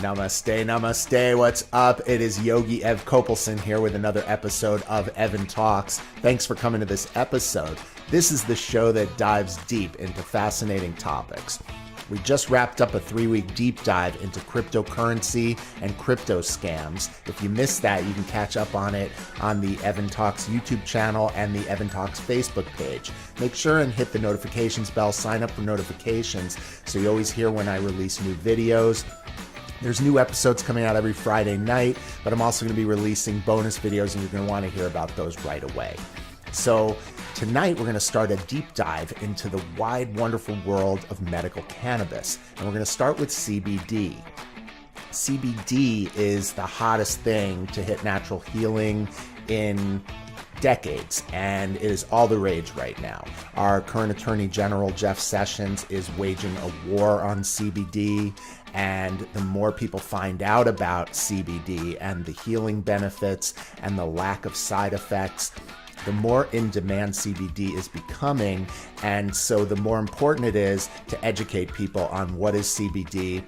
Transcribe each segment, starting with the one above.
Namaste, namaste. What's up? It is Yogi Ev Kopelson here with another episode of Evan Talks. Thanks for coming to this episode. This is the show that dives deep into fascinating topics. We just wrapped up a 3-week deep dive into cryptocurrency and crypto scams. If you missed that, you can catch up on it on the Evan Talks YouTube channel and the Evan Talks Facebook page. Make sure and hit the notifications bell, sign up for notifications so you always hear when I release new videos. There's new episodes coming out every Friday night, but I'm also going to be releasing bonus videos and you're going to want to hear about those right away. So tonight we're going to start a deep dive into the wide, wonderful world of medical cannabis. And we're going to start with CBD. CBD is the hottest thing to hit natural healing in decades, and it is all the rage right now. Our current Attorney General, Jeff Sessions, is waging a war on CBD, and the more people find out about CBD and the healing benefits and the lack of side effects, the more in demand CBD is becoming. And so the more important it is to educate people on what is CBD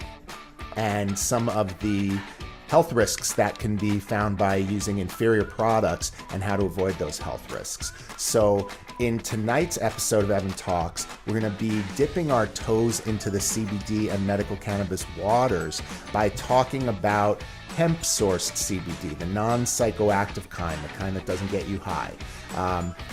and some of the health risks that can be found by using inferior products and how to avoid those health risks. So in tonight's episode of Evan Talks, we're going to be dipping our toes into the CBD and medical cannabis waters by talking about hemp-sourced CBD, the non-psychoactive kind, the kind that doesn't get you high.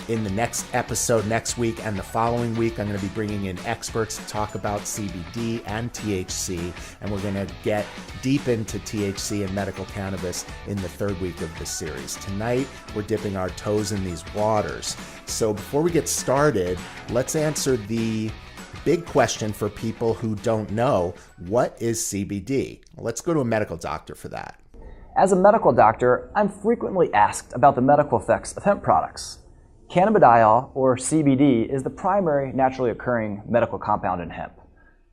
In the next episode next week and the following week, I'm going to be bringing in experts to talk about CBD and THC, and we're going to get deep into THC and medical cannabis in the third week of this series. Tonight, we're dipping our toes in these waters. So before we get started, let's answer the big question for people who don't know: what is CBD? Let's go to a medical doctor for that. As a medical doctor, I'm frequently asked about the medical effects of hemp products. Cannabidiol, or CBD, is the primary naturally occurring medical compound in hemp.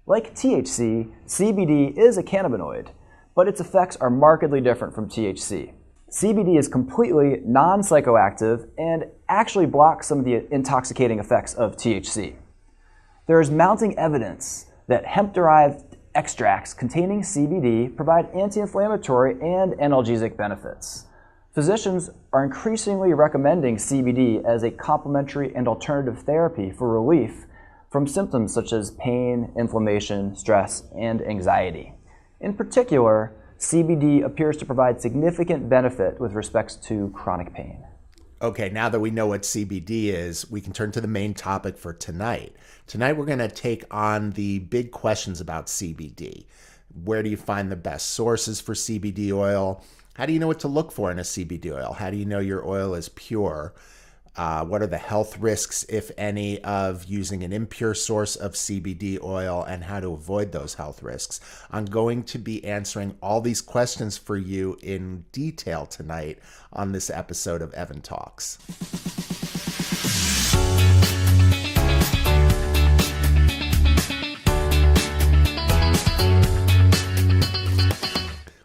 Like THC, CBD is a cannabinoid, but its effects are markedly different from THC. CBD is completely non-psychoactive and actually blocks some of the intoxicating effects of THC. There is mounting evidence that hemp-derived extracts containing CBD provide anti-inflammatory and analgesic benefits. Physicians are increasingly recommending CBD as a complementary and alternative therapy for relief from symptoms such as pain, inflammation, stress, and anxiety. In particular, CBD appears to provide significant benefit with respect to chronic pain. Okay, now that we know what CBD is, we can turn to the main topic for tonight. Tonight, we're going to take on the big questions about CBD. Where do you find the best sources for CBD oil? How do you know what to look for in a CBD oil? How do you know your oil is pure? What are the health risks, if any, of using an impure source of CBD oil, and how to avoid those health risks? I'm going to be answering all these questions for you in detail tonight on this episode of Evan Talks.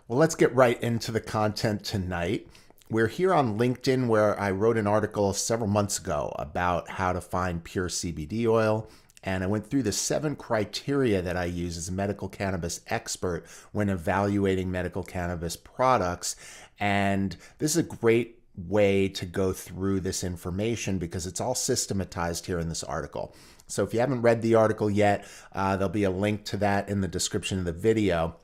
Well, let's get right into the content tonight. We're here on LinkedIn, where I wrote an article several months ago about how to find pure CBD oil, and I went through the 7 criteria that I use as a medical cannabis expert when evaluating medical cannabis products. And this is a great way to go through this information because it's all systematized here in this article. So if you haven't read the article yet, there'll be a link to that in the description of the video.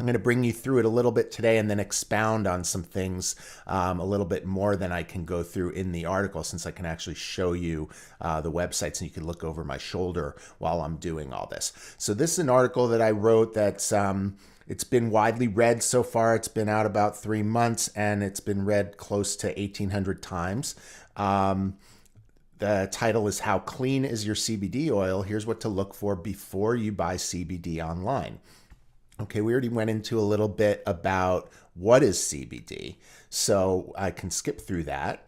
I'm going to bring you through it a little bit today and then expound on some things a little bit more than I can go through in the article, since I can actually show you the websites and you can look over my shoulder while I'm doing all this. So this is an article that I wrote that's it's been widely read so far. It's been out about 3 months and it's been read close to 1,800 times. The title is "How Clean is Your CBD Oil? Here's what to look for before you buy CBD online." Okay, we already went into a little bit about what is CBD, so I can skip through that.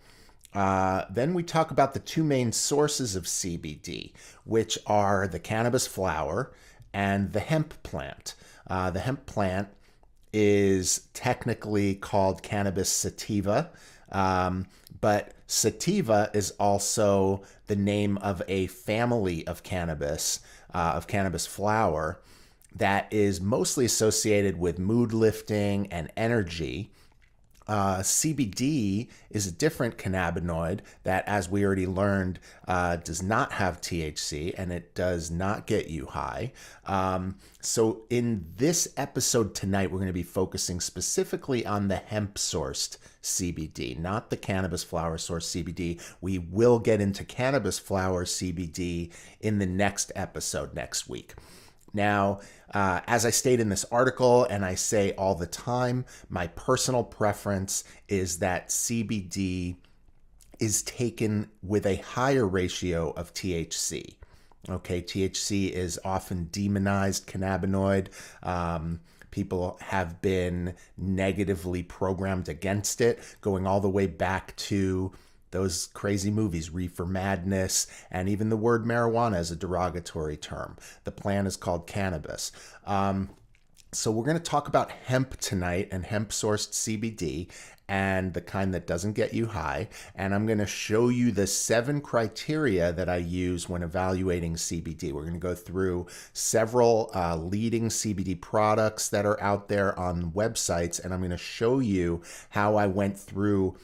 Then we talk about the 2 main sources of CBD, which are the cannabis flower and the hemp plant. The hemp plant is technically called cannabis sativa, but sativa is also the name of a family of cannabis flower. that is mostly associated with mood lifting and energy. CBD is a different cannabinoid that, as we already learned, does not have THC and it does not get you high. So in this episode tonight, we're going to be focusing specifically on the hemp-sourced CBD, not the cannabis flower source CBD. We will get into cannabis flower CBD in the next episode next week. Now, as I state in this article, and I say all the time, my personal preference is that CBD is taken with a higher ratio of THC. Okay, THC is often demonized cannabinoid. People have been negatively programmed against it, going all the way back to those crazy movies, Reefer Madness, and even the word marijuana as a derogatory term. The plant is called cannabis. So we're going to talk about hemp tonight and hemp-sourced CBD and the kind that doesn't get you high. And I'm going to show you the 7 criteria that I use when evaluating CBD. We're going to go through several leading CBD products that are out there on websites, and I'm going to show you how I went through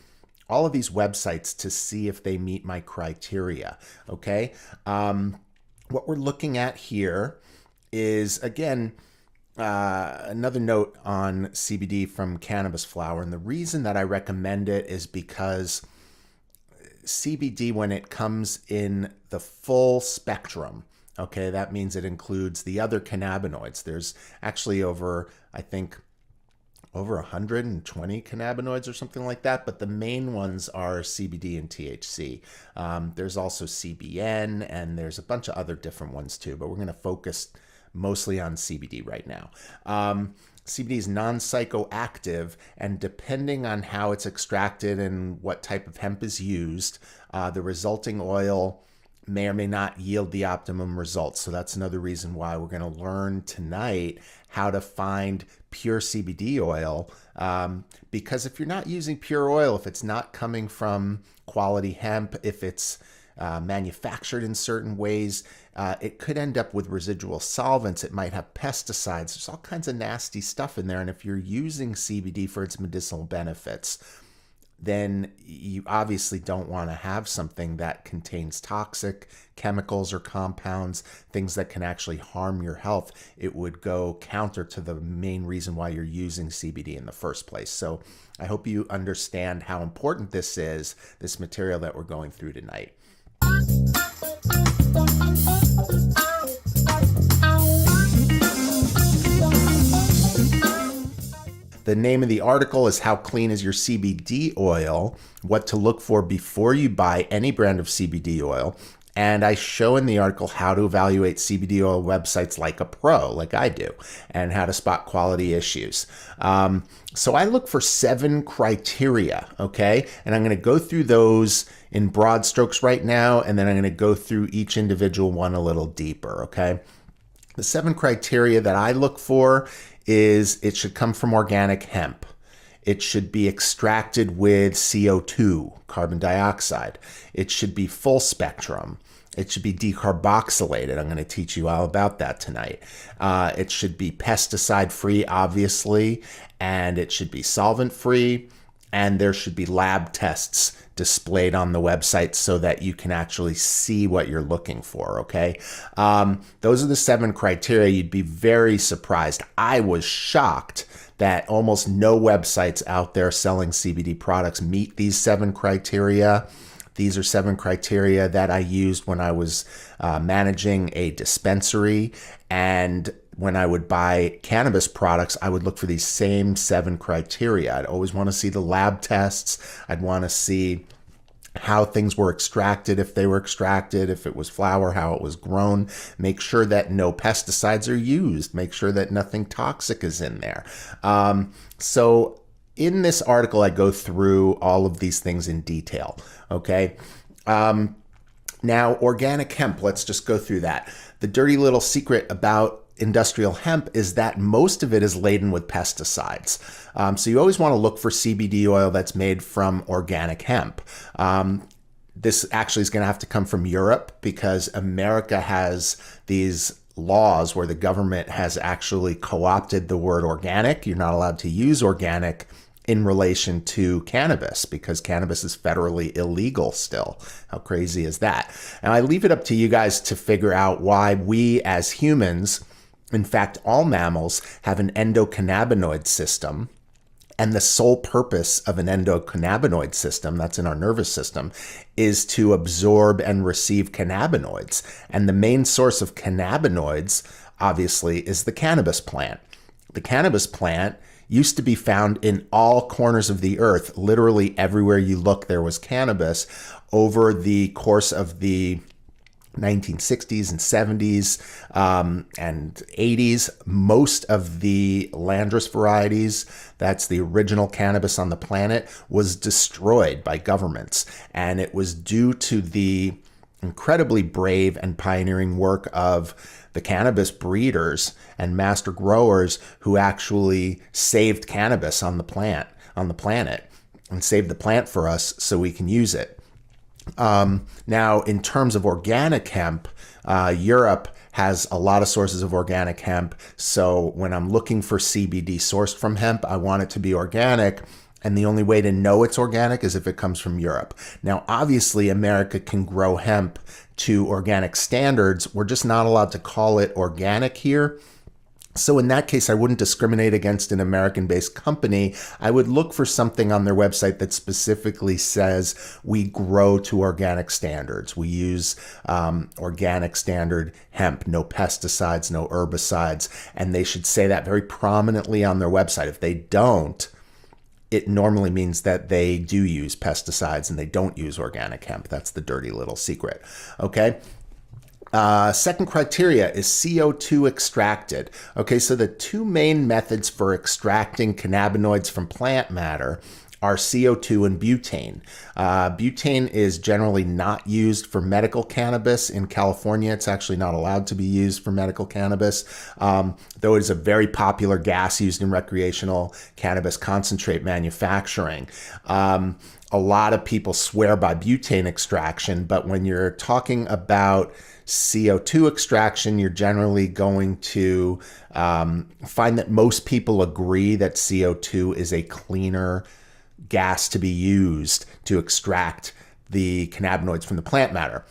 all of these websites to see if they meet my criteria, okay? What we're looking at here is, again, another note on CBD from cannabis flower. And the reason that I recommend it is because CBD, when it comes in the full spectrum, okay, that means it includes the other cannabinoids. There's actually over 120 cannabinoids or something like that, but the main ones are CBD and THC. There's also CBN, and there's a bunch of other different ones too, but we're going to focus mostly on CBD right now. CBD is non-psychoactive, and depending on how it's extracted and what type of hemp is used, the resulting oil may or may not yield the optimum results. So that's another reason why we're going to learn tonight how to find pure CBD oil. Because if you're not using pure oil, if it's not coming from quality hemp, if it's manufactured in certain ways, it could end up with residual solvents. It might have pesticides. There's all kinds of nasty stuff in there. And if you're using CBD for its medicinal benefits, then you obviously don't want to have something that contains toxic chemicals or compounds, things that can actually harm your health. It would go counter to the main reason why you're using CBD in the first place. So I hope you understand how important this is, this material that we're going through tonight. The name of the article is How Clean is Your CBD Oil? What to Look For Before You Buy Any Brand of CBD Oil. And I show in the article how to evaluate CBD oil websites like a pro, like I do, and how to spot quality issues. So I look for 7 criteria, okay? And I'm going to go through those in broad strokes right now, and then I'm going to go through each individual one a little deeper, okay? The 7 criteria that I look for is it should come from organic hemp. It should be extracted with CO2, carbon dioxide. It should be full spectrum. It should be decarboxylated. I'm going to teach you all about that tonight. It should be pesticide free, obviously, and it should be solvent free. And there should be lab tests displayed on the website so that you can actually see what you're looking for, okay? Those are the 7 criteria. You'd be very surprised. I was shocked that almost no websites out there selling CBD products meet these 7 criteria. These are 7 criteria that I used when I was managing a dispensary, and when I would buy cannabis products, I would look for these same 7 criteria. I'd always want to see the lab tests. I'd want to see how things were extracted, if they were extracted, if it was flower, how it was grown. Make sure that no pesticides are used. Make sure that nothing toxic is in there. So in this article, I go through all of these things in detail, okay? Now, organic hemp, let's just go through that. The dirty little secret about industrial hemp is that most of it is laden with pesticides. So you always want to look for CBD oil that's made from organic hemp. This actually is going to have to come from Europe because America has these laws where the government has actually co-opted the word organic. You're not allowed to use organic in relation to cannabis because cannabis is federally illegal still. How crazy is that? And I leave it up to you guys to figure out why we as humans, in fact, all mammals, have an endocannabinoid system. And the sole purpose of an endocannabinoid system, that's in our nervous system, is to absorb and receive cannabinoids. And the main source of cannabinoids, obviously, is the cannabis plant. The cannabis plant used to be found in all corners of the earth. Literally everywhere you look, there was cannabis. Over the course of the 1960s and 70s and 80s, most of the Landrace varieties, that's the original cannabis on the planet, was destroyed by governments. And it was due to the incredibly brave and pioneering work of the cannabis breeders and master growers who actually saved cannabis on the planet and saved the plant for us so we can use it. Now, in terms of organic hemp, Europe has a lot of sources of organic hemp. So when I'm looking for CBD sourced from hemp, I want it to be organic. And the only way to know it's organic is if it comes from Europe. Now, obviously, America can grow hemp to organic standards. We're just not allowed to call it organic here. So in that case, I wouldn't discriminate against an American-based company. I would look for something on their website that specifically says we grow to organic standards. We use organic standard hemp, no pesticides, no herbicides, and they should say that very prominently on their website. If they don't, it normally means that they do use pesticides and they don't use organic hemp. That's the dirty little secret, okay? Second criteria is CO2 extracted. Okay, so the two main methods for extracting cannabinoids from plant matter are CO2 and butane. Butane is generally not used for medical cannabis. In California, it's actually not allowed to be used for medical cannabis, though it is a very popular gas used in recreational cannabis concentrate manufacturing. A lot of people swear by butane extraction, but when you're talking about CO2 extraction, you're generally going to find that most people agree that CO2 is a cleaner gas to be used to extract the cannabinoids from the plant matter.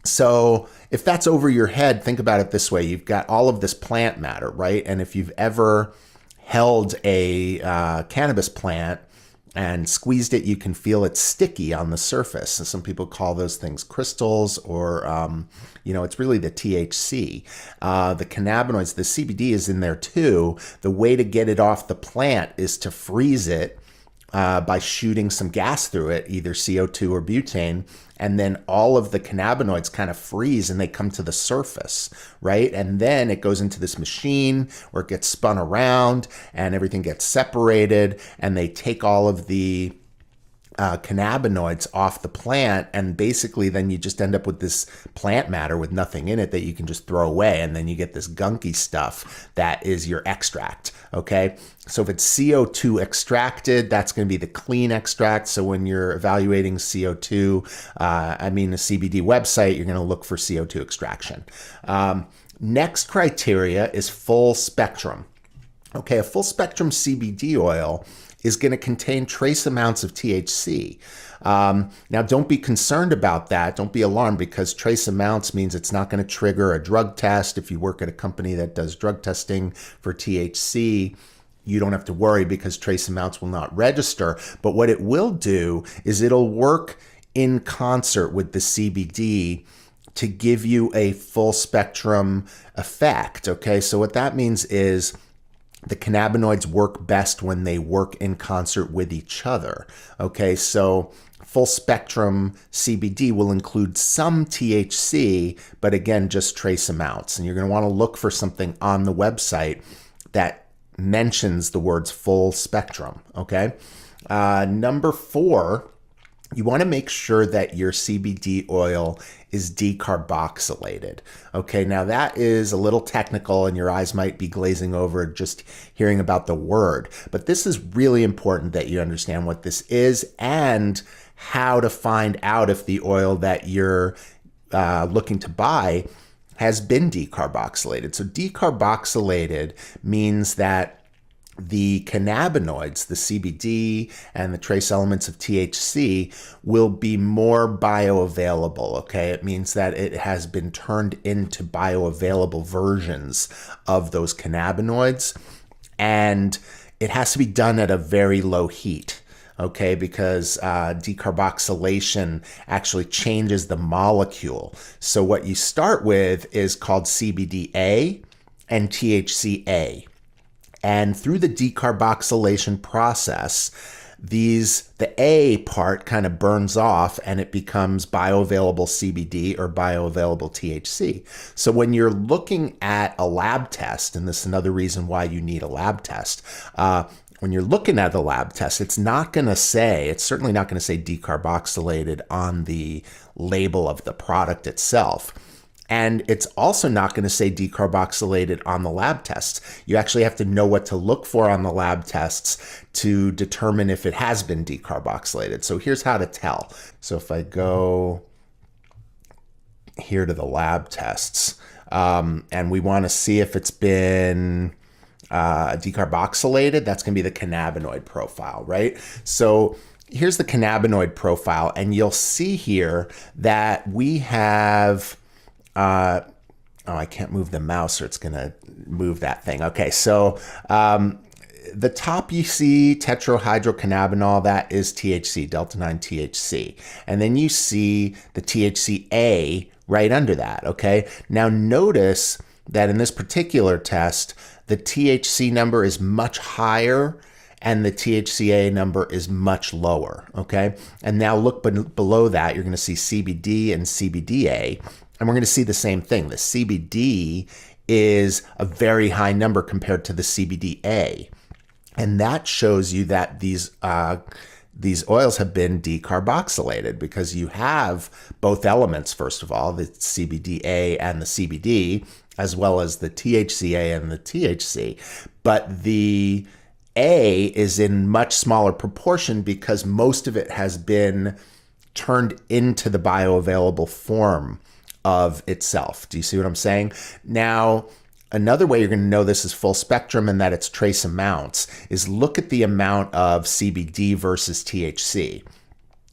So if that's over your head, think about it this way. You've got all of this plant matter, right? And if you've ever held a cannabis plant and squeezed it, you can feel it sticky on the surface. And some people call those things crystals or, it's really the THC. The cannabinoids, the CBD is in there too. The way to get it off the plant is to freeze it by shooting some gas through it, either CO2 or butane, and then all of the cannabinoids kind of freeze and they come to the surface, right? And then it goes into this machine where it gets spun around and everything gets separated and they take all of the cannabinoids off the plant, and basically then you just end up with this plant matter with nothing in it that you can just throw away, and then you get this gunky stuff that is your extract, okay? So if it's CO2 extracted, that's going to be the clean extract. So when you're evaluating CO2, the CBD website, you're going to look for CO2 extraction. Next criteria is full spectrum. Okay, a full spectrum CBD oil is going to contain trace amounts of THC. Now, don't be concerned about that. Don't be alarmed, because trace amounts means it's not going to trigger a drug test. If you work at a company that does drug testing for THC, you don't have to worry because trace amounts will not register. But what it will do is it'll work in concert with the CBD to give you a full spectrum effect. Okay, so what that means is the cannabinoids work best when they work in concert with each other. Okay, so full spectrum CBD will include some THC, but again, just trace amounts. And you're going to want to look for something on the website that mentions the words full spectrum. Okay, number 4, you want to make sure that your CBD oil is decarboxylated. Okay, now that is a little technical and your eyes might be glazing over just hearing about the word, but this is really important that you understand what this is and how to find out if the oil that you're looking to buy has been decarboxylated. So decarboxylated means that the cannabinoids, the CBD and the trace elements of THC, will be more bioavailable, okay? It means that it has been turned into bioavailable versions of those cannabinoids, and it has to be done at a very low heat, okay? Because decarboxylation actually changes the molecule. So what you start with is called CBDA and THCA. And through the decarboxylation process, the A part kind of burns off and it becomes bioavailable CBD or bioavailable THC. So when you're looking at a lab test, and this is another reason why you need a lab test, when you're looking at the lab test, it's certainly not going to say decarboxylated on the label of the product itself. And it's also not going to say decarboxylated on the lab tests. You actually have to know what to look for on the lab tests to determine if it has been decarboxylated. So here's how to tell. So if I go here to the lab tests, and we want to see if it's been decarboxylated, that's going to be the cannabinoid profile, right? So here's the cannabinoid profile, and you'll see here that we have... I can't move the mouse or it's going to move that thing. Okay, so the top you see tetrahydrocannabinol, that is THC, delta-9 THC. And then you see the THCA right under that, okay? Now notice that in this particular test, the THC number is much higher and the THCA number is much lower, okay? And now look below that, you're going to see CBD and CBDA. And we're going to see the same thing. The CBD is a very high number compared to the CBDA. And that shows you that these oils have been decarboxylated because you have both elements, first of all, the CBDA and the CBD, as well as the THCA and the THC. But the A is in much smaller proportion because most of it has been turned into the bioavailable form of itself. Do you see what I'm saying? Now, another way you're going to know this is full spectrum and that it's trace amounts is look at the amount of CBD versus THC.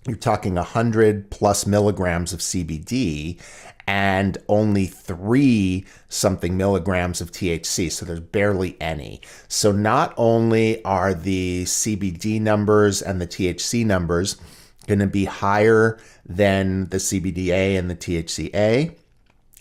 You're talking 100 plus milligrams of CBD and only 3 something milligrams of THC. So there's barely any. So not only are the CBD numbers and the THC numbers going to be higher than the CBDA and the THCA,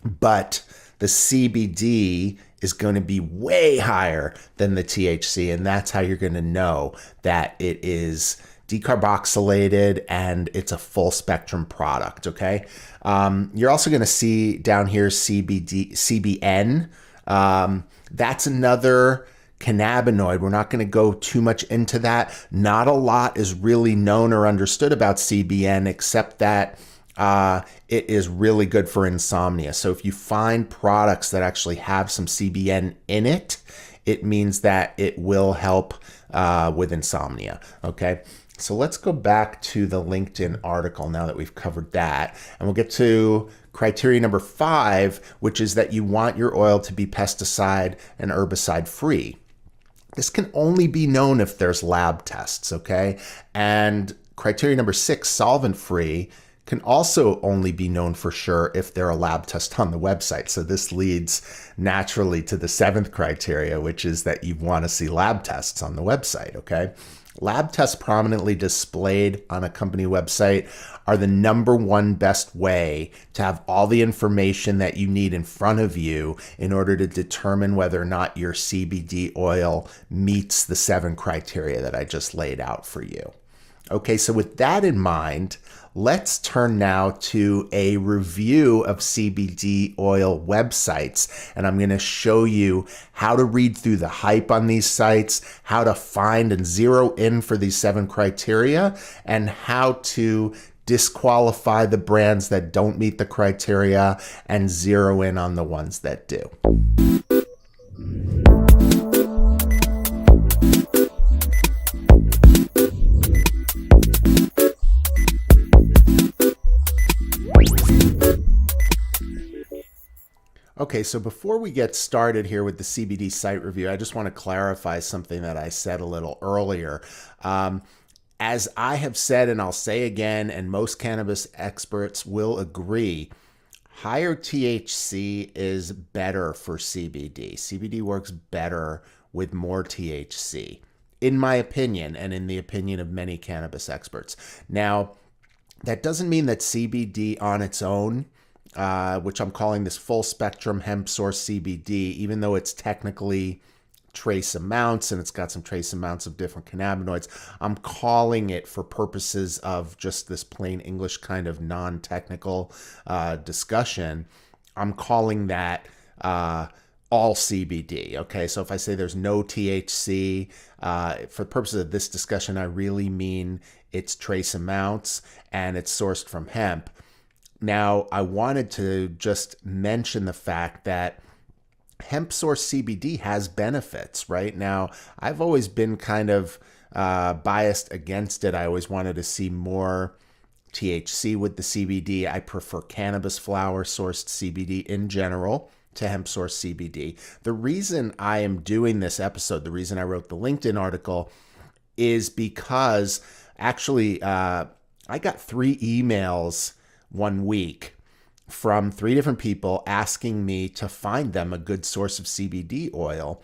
but the CBD is going to be way higher than the THC, and that's how you're going to know that it is decarboxylated and it's a full spectrum product, okay? You're also going to see down here CBN. That's another cannabinoid. We're not going to go too much into that. Not a lot is really known or understood about CBN except that it is really good for insomnia. So if you find products that actually have some CBN in it, it means that it will help with insomnia. Okay. So let's go back to the LinkedIn article now that we've covered that, and we'll get to criteria number 5, which is that you want your oil to be pesticide and herbicide free. This can only be known if there's lab tests, okay? And criteria number 6, solvent free, can also only be known for sure if there are lab tests on the website. So this leads naturally to the 7th criteria, which is that you want to see lab tests on the website, okay? Lab tests prominently displayed on a company website are the #1 best way to have all the information that you need in front of you in order to determine whether or not your CBD oil meets the 7 criteria that I just laid out for you. Okay, so with that in mind, let's turn now to a review of CBD oil websites. And I'm going to show you how to read through the hype on these sites, how to find and zero in for these 7 criteria, and how to disqualify the brands that don't meet the criteria and zero in on the ones that do. Okay, so before we get started here with the CBD site review, I just want to clarify something that I said a little earlier. As I have said, and I'll say again, and most cannabis experts will agree, higher THC is better for CBD. CBD works better with more THC, in my opinion, and in the opinion of many cannabis experts. Now, that doesn't mean that CBD on its own, which I'm calling this full spectrum hemp source CBD, even though it's technically trace amounts and it's got some trace amounts of different cannabinoids, I'm calling it, for purposes of just this plain English kind of non-technical discussion, I'm calling that all CBD. Okay, so if I say there's no THC, for the purposes of this discussion, I really mean its trace amounts and it's sourced from hemp. Now, I wanted to just mention the fact that hemp source CBD has benefits. Right now, I've always been kind of biased against it. I always wanted to see more THC with the CBD. I prefer cannabis flower sourced CBD in general to hemp source CBD. The reason I am doing this episode, the reason I wrote the LinkedIn article, is because actually I got 3 emails one week from 3 different people asking me to find them a good source of CBD oil.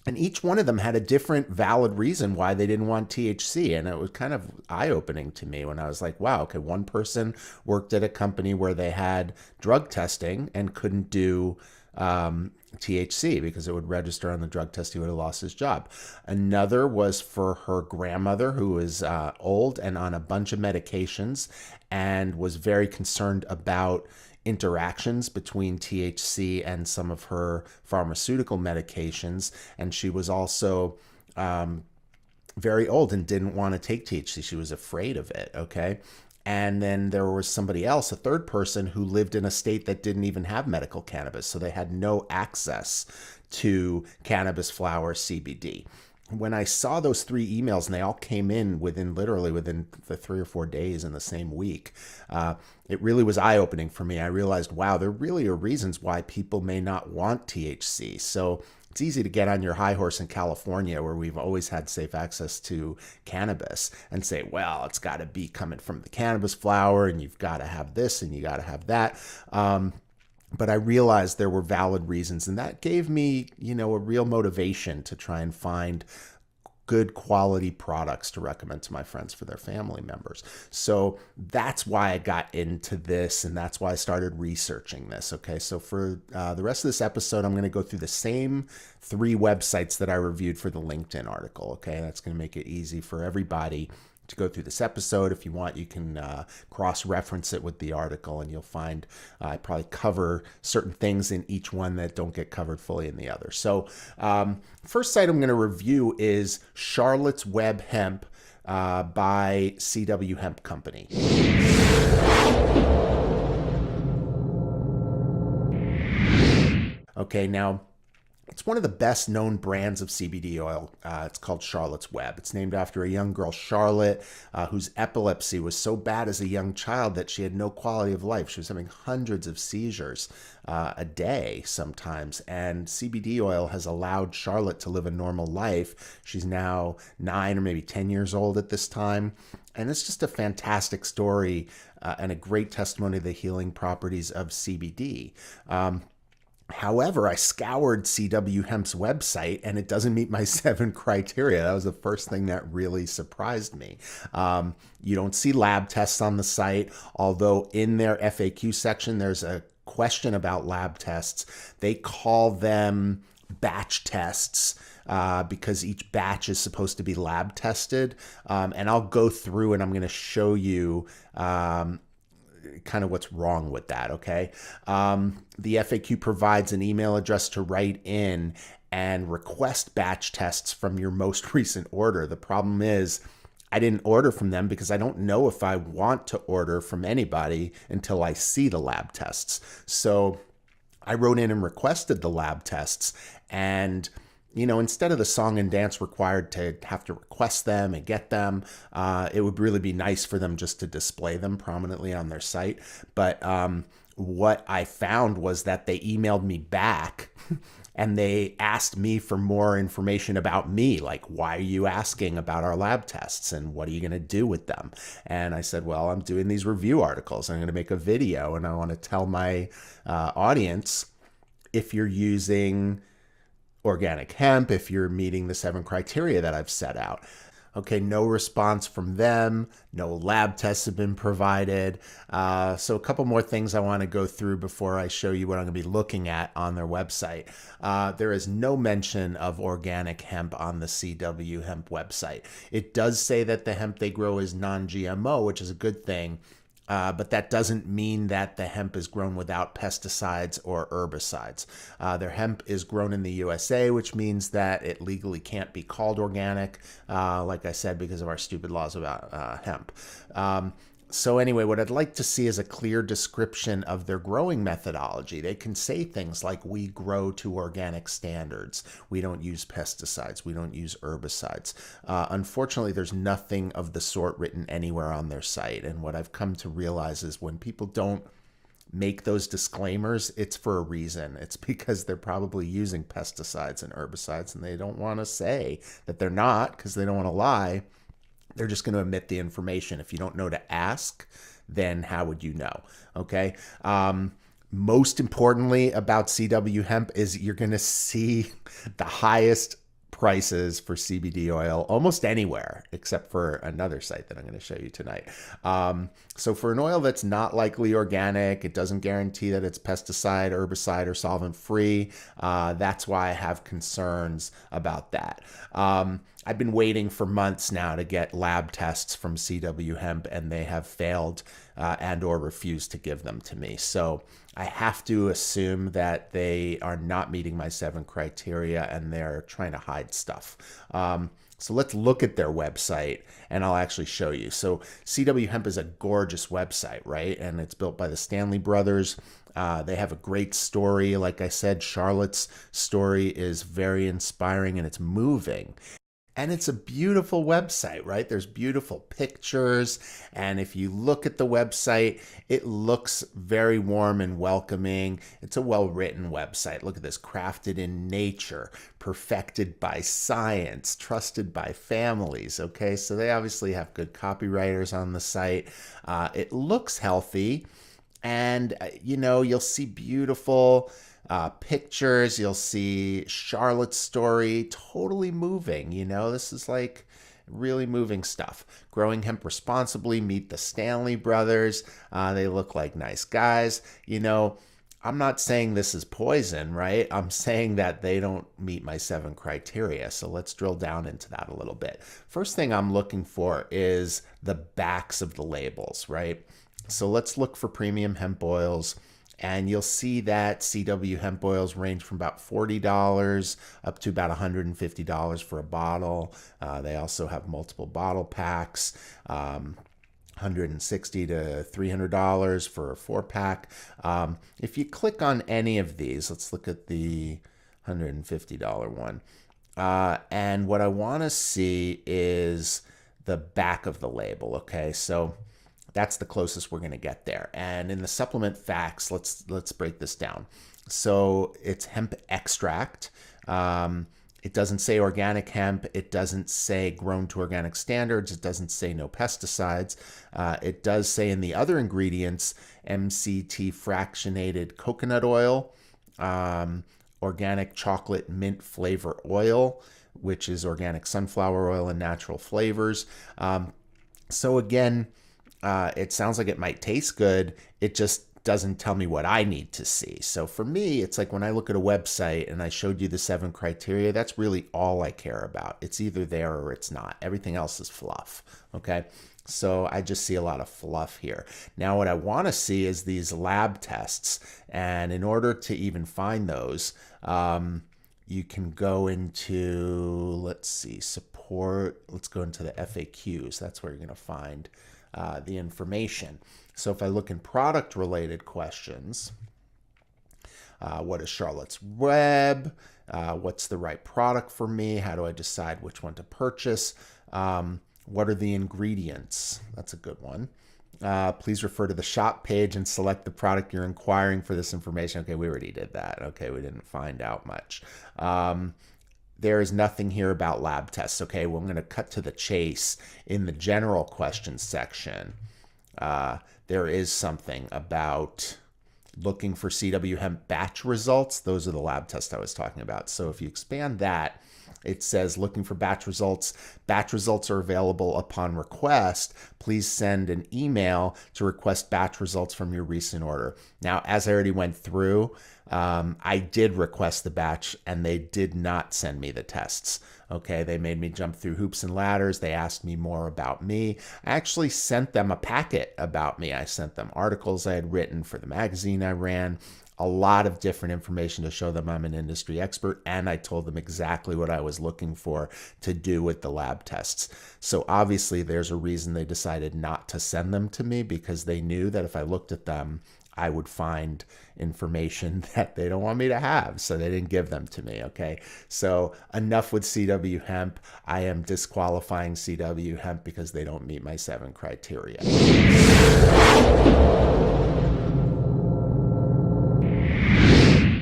And each one of them had a different valid reason why they didn't want THC. And it was kind of eye-opening to me when I was like, wow, okay, one person worked at a company where they had drug testing and couldn't do THC because it would register on the drug test. He would have lost his job. Another was for her grandmother, who is old and on a bunch of medications and was very concerned about interactions between THC and some of her pharmaceutical medications. And she was also very old and didn't want to take THC. She was afraid of it. Okay. And then there was somebody else, a third person, who lived in a state that didn't even have medical cannabis. So they had no access to cannabis flower CBD. When I saw those 3 emails, and they all came in literally within the 3 or 4 days in the same week, it really was eye-opening for me. I realized, wow, there really are reasons why people may not want THC. So it's easy to get on your high horse in California, where we've always had safe access to cannabis, and say, well, it's got to be coming from the cannabis flower, and you've got to have this, and you got to have that. But I realized there were valid reasons, and that gave me, a real motivation to try and find good quality products to recommend to my friends for their family members. So that's why I got into this, and that's why I started researching this. Okay, so for the rest of this episode, I'm going to go through the same 3 websites that I reviewed for the LinkedIn article. Okay, that's going to make it easy for everybody to go through this episode. If you want, you can cross-reference it with the article, and you'll find I probably cover certain things in each one that don't get covered fully in the other. So first site I'm going to review is Charlotte's Web Hemp by CW Hemp Company. Okay, now, it's one of the best known brands of CBD oil. It's called Charlotte's Web. It's named after a young girl, Charlotte, whose epilepsy was so bad as a young child that she had no quality of life. She was having hundreds of seizures a day sometimes. And CBD oil has allowed Charlotte to live a normal life. She's now 9 or maybe 10 years old at this time. And it's just a fantastic story and a great testimony of the healing properties of CBD. However, I scoured CW Hemp's website and it doesn't meet my 7 criteria. That was the first thing that really surprised me. You don't see lab tests on the site, although in their FAQ section, there's a question about lab tests. They call them batch tests because each batch is supposed to be lab tested. And I'll go through and I'm going to show you kind of what's wrong with that, okay? The FAQ provides an email address to write in and request batch tests from your most recent order. The problem is I didn't order from them because I don't know if I want to order from anybody until I see the lab tests. So I wrote in and requested the lab tests, and instead of the song and dance required to have to request them and get them, it would really be nice for them just to display them prominently on their site. But what I found was that they emailed me back and they asked me for more information about me, like, why are you asking about our lab tests and what are you going to do with them? And I said, well, I'm doing these review articles. I'm going to make a video and I want to tell my audience, if you're using organic hemp, if you're meeting the 7 criteria that I've set out. Okay, no response from them. No lab tests have been provided. So a couple more things I want to go through before I show you what I'm going to be looking at on their website. There is no mention of organic hemp on the CW Hemp website. It does say that the hemp they grow is non-GMO, which is a good thing. But that doesn't mean that the hemp is grown without pesticides or herbicides. Their hemp is grown in the USA, which means that it legally can't be called organic, like I said, because of our stupid laws about hemp. So anyway, what I'd like to see is a clear description of their growing methodology. They can say things like, we grow to organic standards. We don't use pesticides. We don't use herbicides. Unfortunately, there's nothing of the sort written anywhere on their site. And what I've come to realize is when people don't make those disclaimers, it's for a reason. It's because they're probably using pesticides and herbicides and they don't want to say that they're not because they don't want to lie. They're just going to omit the information. If you don't know to ask, then how would you know? Okay. Most importantly about CW Hemp is you're going to see the highest prices for CBD oil almost anywhere except for another site that I'm going to show you tonight. So for an oil that's not likely organic, it doesn't guarantee that it's pesticide, herbicide, or solvent free. That's why I have concerns about that. I've been waiting for months now to get lab tests from CW Hemp, and they have failed and or refused to give them to me. So I have to assume that they are not meeting my 7 criteria and they're trying to hide stuff. So let's look at their website and I'll actually show you. So CW Hemp is a gorgeous website, right? And it's built by the Stanley brothers. They have a great story. Like I said, Charlotte's story is very inspiring and it's moving. And it's a beautiful website, right? There's beautiful pictures. And if you look at the website, it looks very warm and welcoming. It's a well-written website. Look at this, crafted in nature, perfected by science, trusted by families. Okay, so they obviously have good copywriters on the site. It looks healthy. And, you'll see beautiful pictures. You'll see Charlotte's story, totally moving. This is like really moving stuff. Growing hemp responsibly, meet the Stanley brothers. They look like nice guys. I'm not saying this is poison, right? I'm saying that they don't meet my 7 criteria. So let's drill down into that a little bit. First thing I'm looking for is the backs of the labels, right? So let's look for premium hemp oils. And you'll see that CW hemp oils range from about $40 up to about $150 for a bottle. They also have multiple bottle packs, $160 to $300 for a 4-pack. If you click on any of these, let's look at the $150 one. And what I want to see is the back of the label. Okay, so that's the closest we're going to get there. And in the supplement facts, let's break this down. So it's hemp extract. It doesn't say organic hemp. It doesn't say grown to organic standards. It doesn't say no pesticides. It does say in the other ingredients, MCT fractionated coconut oil, organic chocolate mint flavor oil, which is organic sunflower oil and natural flavors. So again, it sounds like it might taste good. It just doesn't tell me what I need to see. So for me, it's like when I look at a website and I showed you the 7 criteria, that's really all I care about. It's either there or it's not. Everything else is fluff. Okay. So I just see a lot of fluff here. Now, what I want to see is these lab tests. And in order to even find those, you can go into, let's see, support. Let's go into the FAQs. That's where you're going to find the information. So if I look in product related questions, what is Charlotte's Web? What's the right product for me? How do I decide which one to purchase? What are the ingredients? That's a good one. Please refer to the shop page and select the product you're inquiring for this information. Okay, we already did that. Okay, we didn't find out much. There is nothing here about lab tests. Okay, well, I'm going to cut to the chase. In the general questions section, there is something about looking for CW hemp batch results. Those are the lab tests I was talking about. So if you expand that, it says looking for batch results. Batch results are available upon request. Please send an email to request batch results from your recent order. Now, as I already went through, I did request the batch and they did not send me the tests. Okay, they made me jump through hoops and ladders. They asked me more about me. I actually sent them a packet about me. I sent them articles I had written for the magazine I ran, a lot of different information to show them I'm an industry expert, and I told them exactly what I was looking for to do with the lab tests. So obviously there's a reason they decided not to send them to me, because they knew that if I looked at them, I would find information that they don't want me to have. So they didn't give them to me. Okay. So enough with CW hemp. I am disqualifying CW hemp because they don't meet my 7 criteria.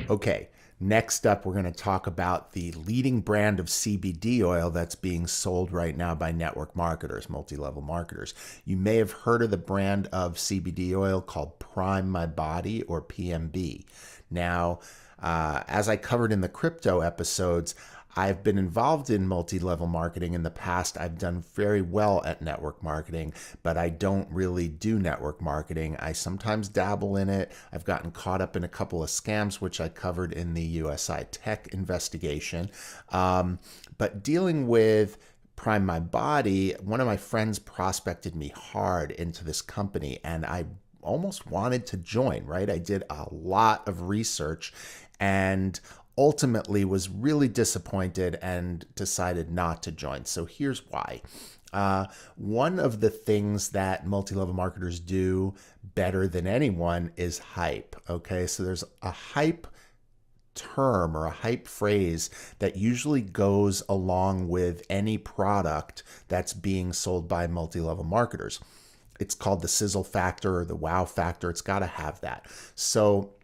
Okay. Next up, we're going to talk about the leading brand of CBD oil that's being sold right now by network marketers, multi-level marketers. You may have heard of the brand of CBD oil called Prime My Body, or PMB. Now, as I covered in the crypto episodes, I've been involved in multi-level marketing in the past. I've done very well at network marketing, but I don't really do network marketing. I sometimes dabble in it. I've gotten caught up in a couple of scams, which I covered in the USI Tech investigation. But dealing with Prime My Body, one of my friends prospected me hard into this company, and I almost wanted to join, right? I did a lot of research and ultimately was really disappointed and decided not to join. So here's why. One of the things that multi-level marketers do better than anyone is hype. Okay, so there's a hype term or a hype phrase that usually goes along with any product that's being sold by multi-level marketers. It's called the sizzle factor or the wow factor. It's got to have that. So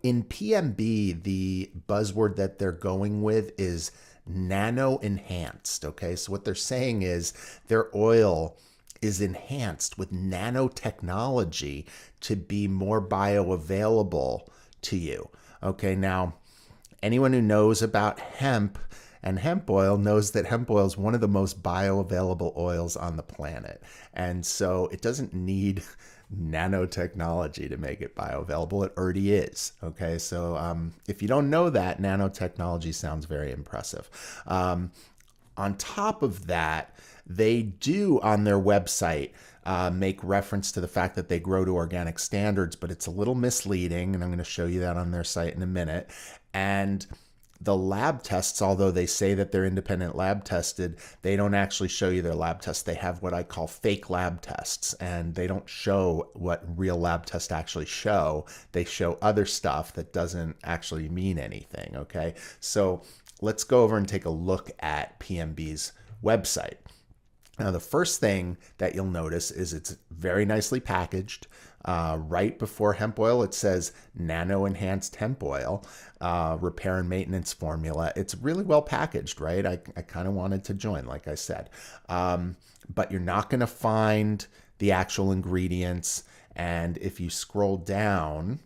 in PMB, the buzzword that they're going with is nano-enhanced. Okay, so what they're saying is their oil is enhanced with nanotechnology to be more bioavailable to you. Okay, now anyone who knows about hemp and hemp oil knows that hemp oil is one of the most bioavailable oils on the planet. And so it doesn't need nanotechnology to make it bioavailable. It already is. Okay, so if you don't know that, nanotechnology sounds very impressive. On top of that, they do on their website make reference to the fact that they grow to organic standards, but it's a little misleading, and I'm going to show you that on their site in a minute. And the lab tests, although they say that they're independent lab tested, they don't actually show you their lab tests. They have what I call fake lab tests, and they don't show what real lab tests actually show. They show other stuff that doesn't actually mean anything, okay? So let's go over and take a look at PMB's website. Now, the first thing that you'll notice is it's very nicely packaged. Right before hemp oil, it says Nano-enhanced hemp oil, repair and maintenance formula. It's really well packaged, right? I kind of wanted to join, like I said. But you're not going to find the actual ingredients. And if you scroll down,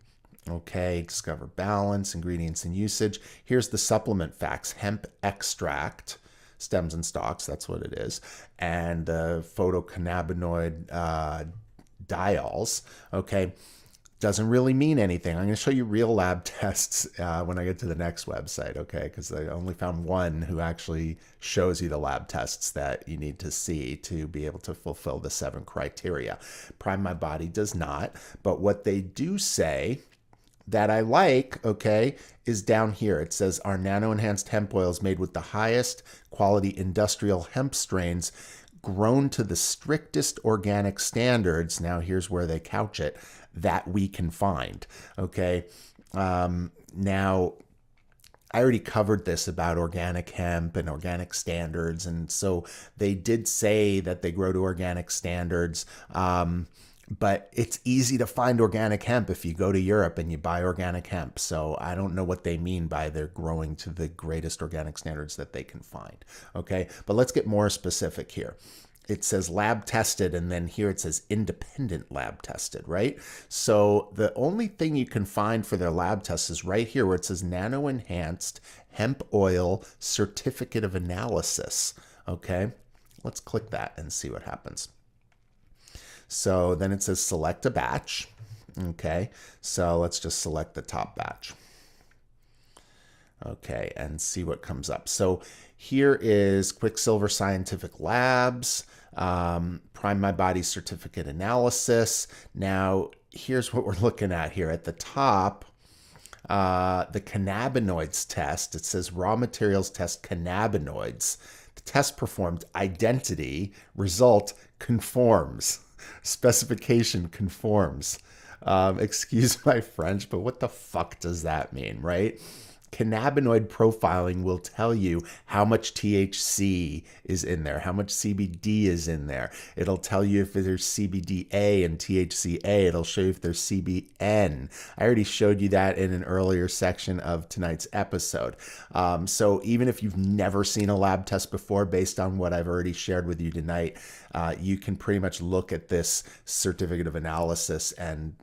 okay, discover balance, ingredients and usage. Here's the supplement facts. Hemp extract, stems and stalks, that's what it is. And photocannabinoid diols, okay, doesn't really mean anything. I'm going to show you real lab tests when I get to the next website, okay, because I only found one who actually shows you the lab tests that you need to see to be able to fulfill the 7 criteria. Prime My Body does not, but what they do say that I like, okay, is down here. It says our nano-enhanced hemp oil is made with the highest quality industrial hemp strains grown to the strictest organic standards. Now here's where they couch it, that we can find. Okay. Now I already covered this about organic hemp and organic standards. And so they did say that they grow to organic standards. But it's easy to find organic hemp if you go to Europe and you buy organic hemp. So I don't know what they mean by they're growing to the greatest organic standards that they can find. Okay, but let's get more specific here. It says lab tested, and then here it says independent lab tested, right? So the only thing you can find for their lab test is right here where it says Nano-enhanced hemp oil certificate of analysis. Okay, let's click that and see what happens. So then it says select a batch. Okay, so let's just select the top batch. Okay, and see what comes up. So here is Quicksilver Scientific Labs, Prime My Body Certificate Analysis. Now, here's what we're looking at here. At the top, the cannabinoids test. It says raw materials test cannabinoids. The test performed identity, result conforms. Specification conforms. Excuse my French, but what the fuck does that mean, right? Cannabinoid profiling will tell you how much THC is in there, how much CBD is in there. It'll tell you if there's CBDA and THCA. It'll show you if there's CBN. I already showed you that in an earlier section of tonight's episode. So even if you've never seen a lab test before, based on what I've already shared with you tonight, you can pretty much look at this certificate of analysis and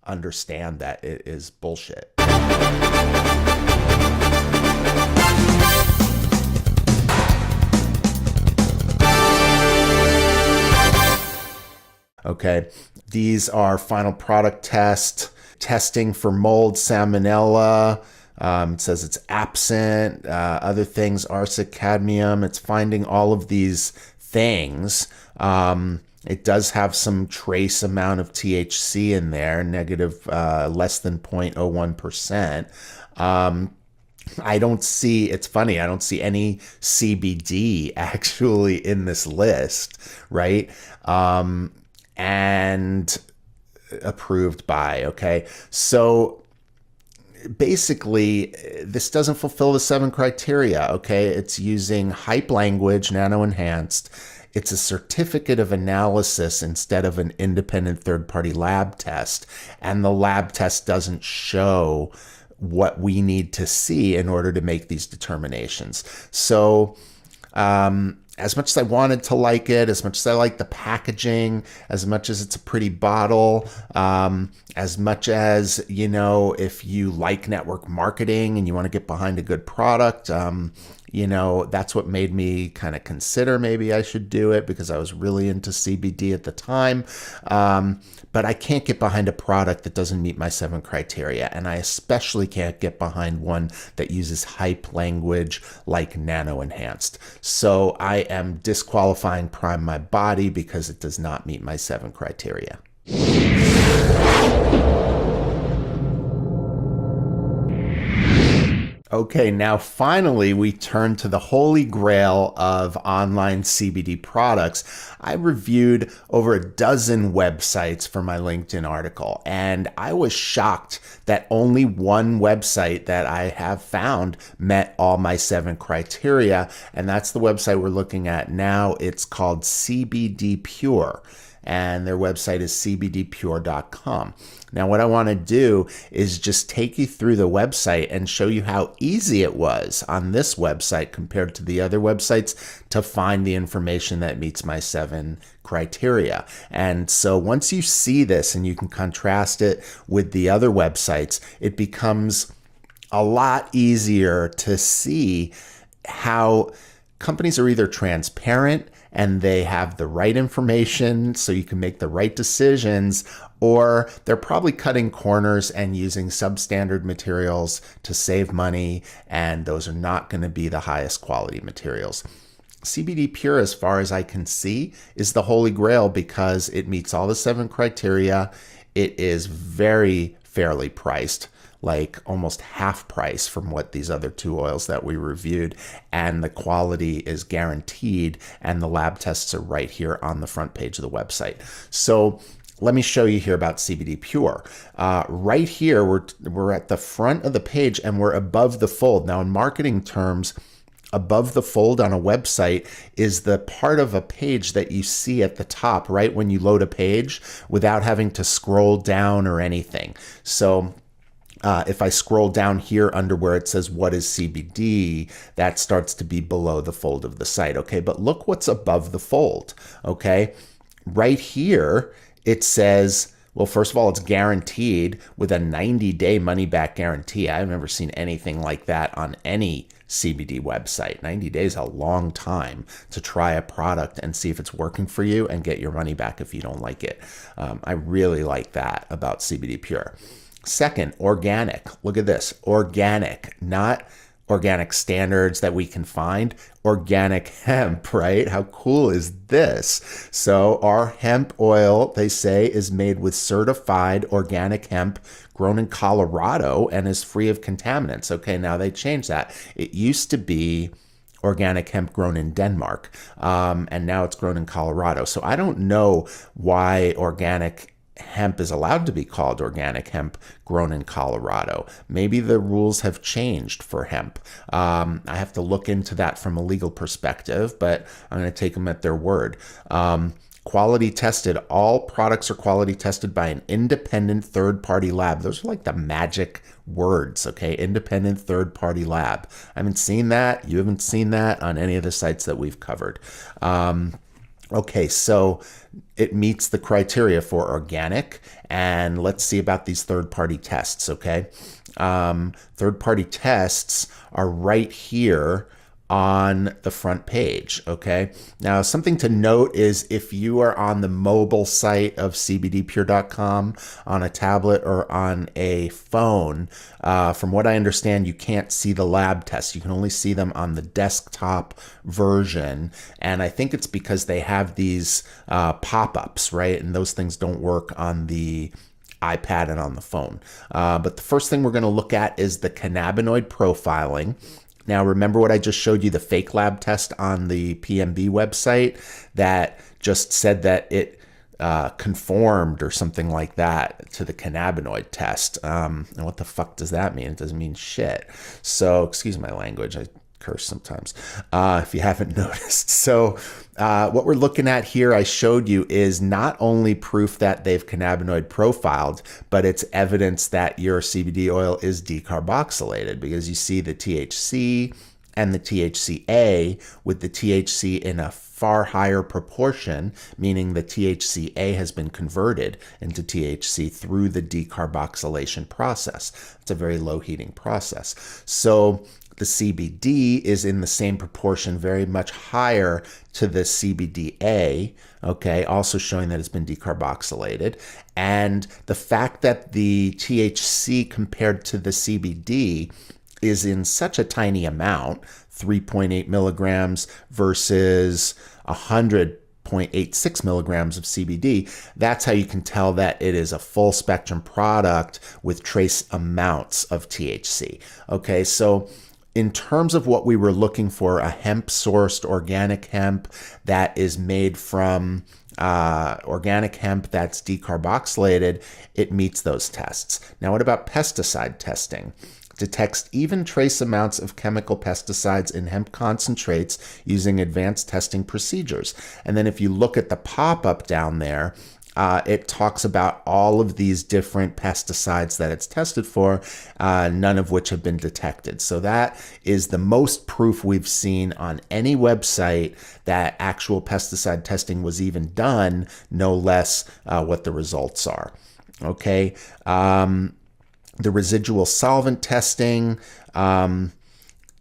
understand that it is bullshit. Okay, these are final product testing for mold, salmonella. It says it's absent, other things, arsenic, cadmium. It's finding all of these things. It does have some trace amount of THC in there, negative, less than 0.01%. I don't see, it's funny, I don't see any CBD actually in this list, right? And approved by, okay? So basically, this doesn't fulfill the 7 criteria, okay? It's using hype language, nano-enhanced. It's a certificate of analysis instead of an independent third-party lab test. And the lab test doesn't show what we need to see in order to make these determinations. So as much as I wanted to like it, as much as I like the packaging, as much as it's a pretty bottle, as much as, you know, if you like network marketing and you want to get behind a good product, you know, that's what made me kind of consider maybe I should do it, because I was really into CBD at the time. But I can't get behind a product that doesn't meet my 7 criteria. And I especially can't get behind one that uses hype language like nano-enhanced. So I am disqualifying Prime My Body because it does not meet my 7 criteria. Okay, now finally we turn to the holy grail of online CBD products. I reviewed over a dozen websites for my LinkedIn article, and I was shocked that only one website that I have found met all my 7 criteria, and that's the website we're looking at now. It's called CBDPure, and their website is CBDPure.com. Now, what I want to do is just take you through the website and show you how easy it was on this website compared to the other websites to find the information that meets my 7 criteria. And so once you see this and you can contrast it with the other websites, it becomes a lot easier to see how companies are either transparent and they have the right information so you can make the right decisions, or they're probably cutting corners and using substandard materials to save money, and those are not going to be the highest quality materials. CBDPure, as far as I can see, is the holy grail because it meets all the 7 criteria. It is very fairly priced, like almost half price from what these other 2 oils that we reviewed, and the quality is guaranteed, and the lab tests are right here on the front page of the website. So let me show you here about CBDPure. Right here, we're at the front of the page and we're above the fold. Now, in marketing terms, above the fold on a website is the part of a page that you see at the top, right when you load a page without having to scroll down or anything. So if I scroll down here under where it says, what is CBD, that starts to be below the fold of the site. Okay, but look what's above the fold. Okay, right here, it says, well, first of all, it's guaranteed with a 90-day money-back guarantee. I've never seen anything like that on any CBD website. 90 days is a long time to try a product and see if it's working for you and get your money back if you don't like it. I really like that about CBDPure. Second, organic. Look at this. Organic, not organic standards that we can find. Organic hemp, right? How cool is this? So our hemp oil, they say, is made with certified organic hemp grown in Colorado and is free of contaminants. Okay, now they changed that. It used to be organic hemp grown in Denmark, and now it's grown in Colorado. So I don't know why organic hemp is allowed to be called organic hemp grown in Colorado. Maybe the rules have changed for hemp. I have to look into that from a legal perspective, but I'm going to take them at their word. Quality tested. All products are quality tested by an independent third-party lab. Those are like the magic words, okay? Independent third-party lab. I haven't seen that. You haven't seen that on any of the sites that we've covered. Okay, so it meets the criteria for organic, and let's see about these third-party tests, okay? Third-party tests are right here on the front page, okay? Now, something to note is if you are on the mobile site of CBDPure.com on a tablet or on a phone, from what I understand, you can't see the lab tests. You can only see them on the desktop version, and I think it's because they have these pop-ups, right? And those things don't work on the iPad and on the phone. But the first thing we're going to look at is the cannabinoid profiling. Now, remember what I just showed you, the fake lab test on the PMB website that just said that it conformed or something like that to the cannabinoid test. And what the fuck does that mean? It doesn't mean shit. So, excuse my language. I curse sometimes, if you haven't noticed. So what we're looking at here, I showed you, is not only proof that they've cannabinoid profiled, but it's evidence that your CBD oil is decarboxylated, because you see the THC and the THCA, with the THC in a far higher proportion, meaning the THCA has been converted into THC through the decarboxylation process. It's a very low heating process. So the CBD is in the same proportion, very much higher to the CBDA, okay, also showing that it's been decarboxylated. And the fact that the THC compared to the CBD is in such a tiny amount, 3.8 milligrams versus 100.86 milligrams of CBD, that's how you can tell that it is a full spectrum product with trace amounts of THC. Okay, so in terms of what we were looking for, a hemp-sourced organic hemp that is made from organic hemp that's decarboxylated, it meets those tests. Now, what about pesticide testing? Detects even trace amounts of chemical pesticides in hemp concentrates using advanced testing procedures. And then if you look at the pop-up down there, it talks about all of these different pesticides that it's tested for, none of which have been detected. So that is the most proof we've seen on any website that actual pesticide testing was even done, no less what the results are. Okay. The residual solvent testing,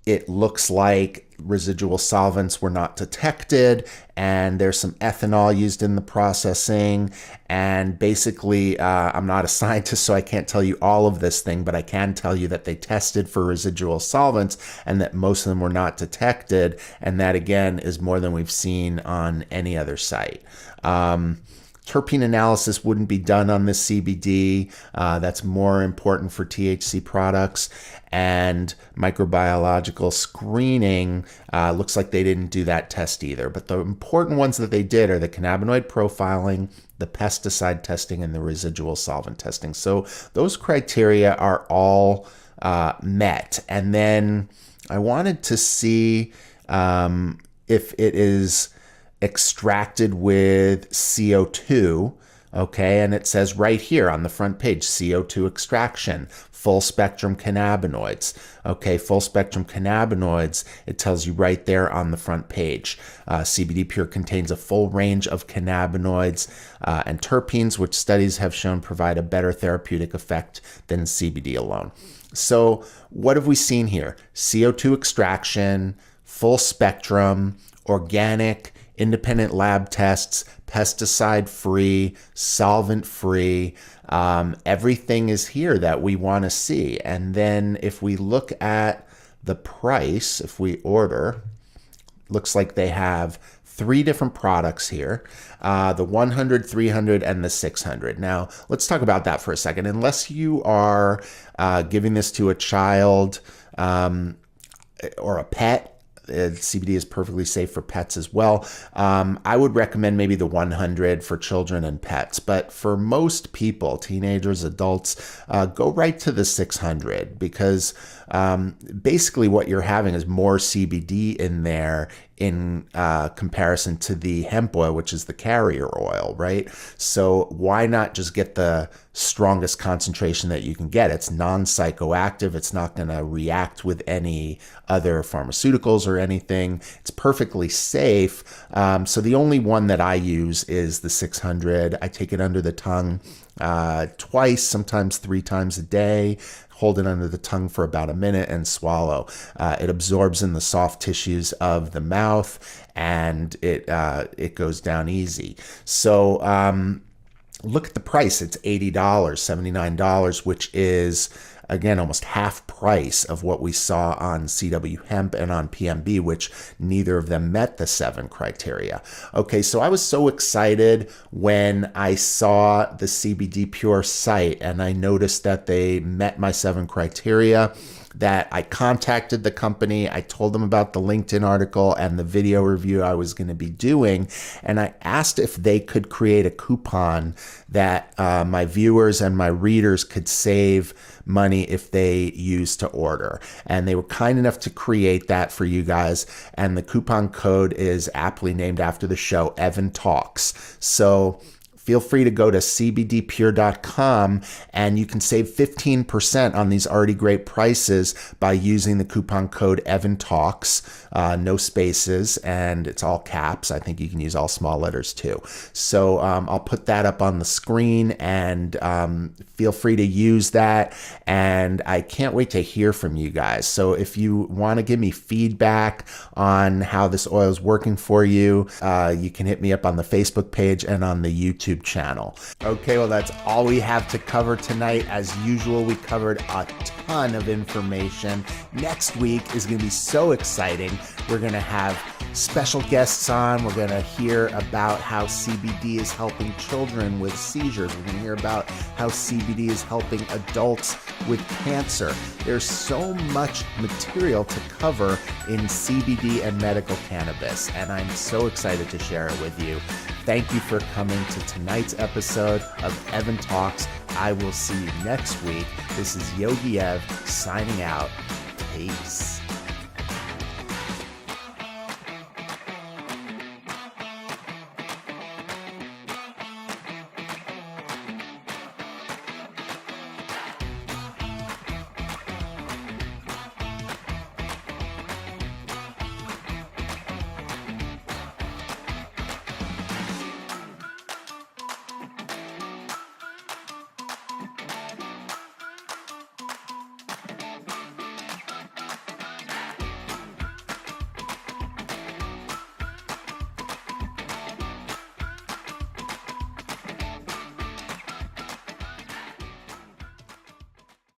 it looks like residual solvents were not detected, and there's some ethanol used in the processing. And basically, I'm not a scientist, so I can't tell you all of this thing, but I can tell you that they tested for residual solvents and that most of them were not detected. And that, again, is more than we've seen on any other site. terpene analysis wouldn't be done on this CBD. That's more important for THC products. And microbiological screening, looks like they didn't do that test either. But the important ones that they did are the cannabinoid profiling, the pesticide testing, and the residual solvent testing. So those criteria are all met. And then I wanted to see if it is extracted with CO2. Okay, and it says right here on the front page, CO2 extraction, full spectrum cannabinoids. Okay, full spectrum cannabinoids, it tells you right there on the front page. CBDPure contains a full range of cannabinoids and terpenes, which studies have shown provide a better therapeutic effect than CBD alone. So what have we seen here? CO2 extraction, full spectrum, organic, independent lab tests, pesticide-free, solvent-free. Everything is here that we want to see. And then if we look at the price, if we order, looks like they have 3 different products here, the 100, 300, and the 600. Now, let's talk about that for a second. Unless you are giving this to a child or a pet, CBD is perfectly safe for pets as well. I would recommend maybe the 100 for children and pets, but for most people, teenagers, adults, go right to the 600 because basically what you're having is more CBD in there in comparison to the hemp oil, which is the carrier oil, right? So why not just get the strongest concentration that you can get? It's non-psychoactive. It's not going to react with any other pharmaceuticals or anything. It's perfectly safe. So the only one that I use is the 600. I take it under the tongue twice, sometimes 3 times a day. Hold it under the tongue for about a minute and swallow. It absorbs in the soft tissues of the mouth and it goes down easy. So look at the price. It's $80, $79, which is, again, almost half price of what we saw on CW Hemp and on PMB, which neither of them met the 7 criteria. Okay, so I was so excited when I saw the CBDPure site and I noticed that they met my 7 criteria that I contacted the company. I told them about the LinkedIn article and the video review I was going to be doing. And I asked if they could create a coupon that my viewers and my readers could save money if they used to order. And they were kind enough to create that for you guys. And the coupon code is aptly named after the show, Evan Talks. So feel free to go to cbdpure.com and you can save 15% on these already great prices by using the coupon code EvanTalks, no spaces, and it's all caps. I think you can use all small letters too. So I'll put that up on the screen and feel free to use that. And I can't wait to hear from you guys. So if you want to give me feedback on how this oil is working for you, you can hit me up on the Facebook page and on the YouTube channel. Okay, well, that's all we have to cover tonight. As usual, we covered a ton of information. Next week is going to be so exciting. We're going to have special guests on. We're going to hear about how CBD is helping children with seizures. We're going to hear about how CBD is helping adults with cancer. There's so much material to cover in CBD and medical cannabis, and I'm so excited to share it with you. Thank you for coming to tonight's episode of Evan Talks. I will see you next week. This is Yogi Ev signing out. Peace.